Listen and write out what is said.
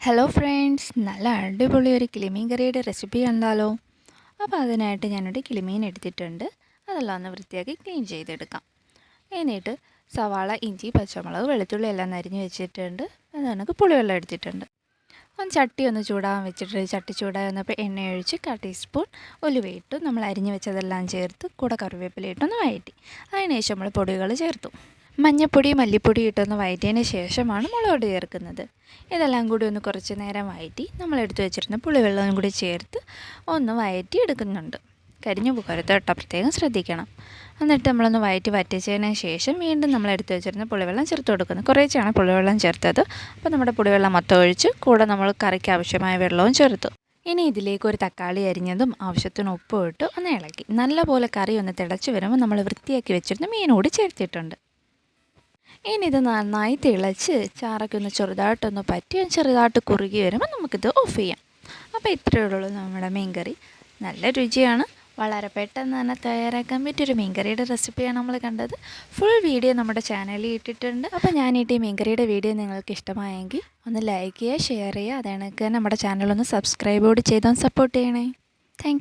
Hello friends, നല്ല അടിപൊളി ഒരു കിളിമീൻ കറിയുടെ റെസിപ്പി കണ്ടാലോ? അപ്പോൾ അതിനായിട്ട് ഞാനൊരു കിളിമീൻ എടുത്തിട്ടുണ്ട്. അതെല്ലാം ഒന്ന് വൃത്തിയാക്കി ക്ലീൻ ചെയ്തെടുക്കാം. എന്നിട്ട് സവാള, ഇഞ്ചി, പച്ചമുളക്, വെളുത്തുള്ളി എല്ലാം അരിഞ്ഞ് വെച്ചിട്ടുണ്ട്. അത് കണക്ക് പുളിവെള്ളം എടുത്തിട്ടുണ്ട്. ചട്ടി ഒന്ന് ചൂടാകാൻ വെച്ചിട്ട് ചട്ടി ചൂടായി വന്നപ്പോൾ എണ്ണ ഒഴിച്ച് 1/4 ടീസ്പൂൺ ഉലുവയിട്ടു. നമ്മൾ അരിഞ്ഞ് വെച്ചതെല്ലാം ചേർത്ത് കൂടെ കറിവേപ്പില ഇട്ടൊന്ന് വഴറ്റി. അതിനുശേഷം നമ്മൾ പൊടികൾ ചേർത്തു. മഞ്ഞൾപ്പൊടി, മല്ലിപ്പൊടി ഇട്ടൊന്ന് വഴറ്റിയതിന് ശേഷമാണ് മുളക് പൊടി ചേർക്കുന്നത്. ഇതെല്ലാം കൂടി ഒന്ന് കുറച്ച് നേരം വഴറ്റി നമ്മൾ എടുത്തു വെച്ചിരുന്ന പുളിവെള്ളവും കൂടി ചേർത്ത് ഒന്ന് വഴറ്റി എടുക്കുന്നുണ്ട്. കരിഞ്ഞു പോകരുത് കേട്ടോ, പ്രത്യേകം ശ്രദ്ധിക്കണം. എന്നിട്ട് നമ്മളൊന്ന് വറ്റിച്ചതിന് ശേഷം വീണ്ടും നമ്മൾ എടുത്തു വെച്ചിരുന്ന പുളിവെള്ളം ചേർത്ത് കൊടുക്കുന്നത്. കുറേശ്ശെയാണ് പുളിവെള്ളം ചേർത്തത്. അപ്പോൾ നമ്മുടെ പുളിവെള്ളം മൊത്തം ഒഴിച്ച് കൂടെ നമ്മൾ കറിക്ക് ആവശ്യമായ വെള്ളവും ചേർത്തു. ഇനി ഇതിലേക്ക് ഒരു തക്കാളി അരിഞ്ഞതും ആവശ്യത്തിന് ഉപ്പും ഇട്ട് ഒന്ന് ഇളക്കി നല്ലപോലെ കറി ഒന്ന് തിളച്ച് വരുമ്പോൾ നമ്മൾ വൃത്തിയാക്കി വെച്ചിരുന്ന മീനോട് ചേർത്തിട്ടുണ്ട്. ഇനി ഇത് നന്നായി തിളച്ച് ചാറൊക്കെ ഒന്ന് ചെറുതായിട്ടൊന്ന് പറ്റി ചെറുതായിട്ട് കുറുകി വരുമ്പോൾ നമുക്കിത് ഓഫ് ചെയ്യാം. അപ്പോൾ ഇത്രയേ ഉള്ളൂ നമ്മുടെ മീൻകറി. നല്ല രുചിയാണ്, വളരെ പെട്ടെന്ന് തന്നെ തയ്യാറാക്കാൻ പറ്റിയൊരു മീൻകറിയുടെ റെസിപ്പിയാണ് നമ്മൾ കണ്ടത്. ഫുൾ വീഡിയോ നമ്മുടെ ചാനലിൽ ഇട്ടിട്ടുണ്ട്. അപ്പോൾ ഞാനിട്ട് ഈ മീൻകറിയുടെ വീഡിയോ നിങ്ങൾക്ക് ഇഷ്ടമായെങ്കിൽ ഒന്ന് ലൈക്ക് ചെയ്യുക, ഷെയർ ചെയ്യുക. അതേണക്ക് നമ്മുടെ ചാനലൊന്ന് സബ്സ്ക്രൈബ് കൂടി ചെയ്തൊന്ന് സപ്പോർട്ട് ചെയ്യണേ. താങ്ക്